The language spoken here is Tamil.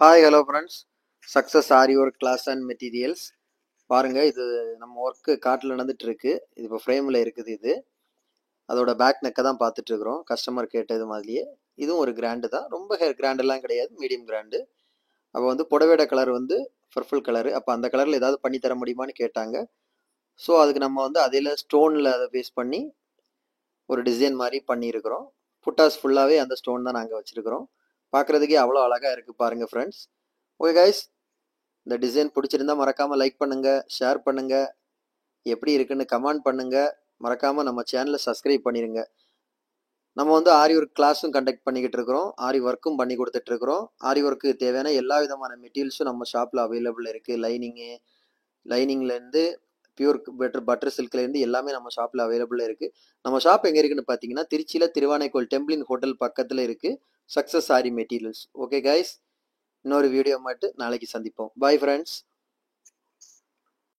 Hi hello friends, success aari work class and materials. பாருங்கள், இது நம்ம ஒர்க்கு காட்டில் நடந்துட்டு இருக்கு. இது இப்போ ஃப்ரேமில் இருக்குது. இது அதோட பேக் நெக்கை தான் பார்த்துட்டு இருக்கிறோம். கஸ்டமர் கேட்டது மாதிரியே இதுவும் ஒரு கிராண்டு தான். ரொம்ப கிராண்டெல்லாம் கிடையாது, மீடியம் கிராண்டு. அப்போ வந்து புடவையோட கலர் வந்து பர்பிள் கலரு. அப்போ அந்த கலரில் ஏதாவது பண்ணி தர முடியுமான்னு கேட்டாங்க. ஸோ அதுக்கு நம்ம வந்து அதில் ஸ்டோனில் அதை பேஸ் பண்ணி ஒரு டிசைன் மாதிரி பண்ணியிருக்கிறோம். புட்டாஸ் ஃபுல்லாகவே அந்த ஸ்டோன் தான் நாங்கள் வச்சுருக்கிறோம். பார்க்குறதுக்கே அவ்வளோ அழகாக இருக்குது பாருங்கள் ஃப்ரெண்ட்ஸ். ஓகே கைஸ், இந்த டிசைன் பிடிச்சிருந்தா மறக்காமல் லைக் பண்ணுங்கள், ஷேர் பண்ணுங்கள், எப்படி இருக்குன்னு கமெண்ட் பண்ணுங்கள். மறக்காமல் நம்ம சேனலை சப்ஸ்கிரைப் பண்ணிடுங்க. நம்ம வந்து ஆரி ஒர்க் கிளாஸும் கண்டக்ட் பண்ணிக்கிட்டு இருக்கிறோம், ஆரி ஒர்க்கும் பண்ணி கொடுத்துட்ருக்குறோம். ஆரி ஒர்க்கு தேவையான எல்லா விதமான மெட்டீரியல்ஸும் நம்ம ஷாப்பில் அவைலபிள் இருக்குது. லைனிங்லேருந்து பியூர் பட்டர் சில்க்லேருந்து எல்லாமே நம்ம ஷாப்பில் அவைலபிளாக இருக்குது. நம்ம ஷாப் எங்கே இருக்குன்னு பார்த்தீங்கன்னா, திருச்சியில் திருவானைக்கோல் டெம்பிளின் ஹோட்டல் பக்கத்தில் இருக்குது. சக்ஸஸ் ஆரி மெட்டீரியல்ஸ். ஓகே கைஸ், இன்னொரு வீடியோ மட்டும் நாளைக்கு சந்திப்போம். Bye friends.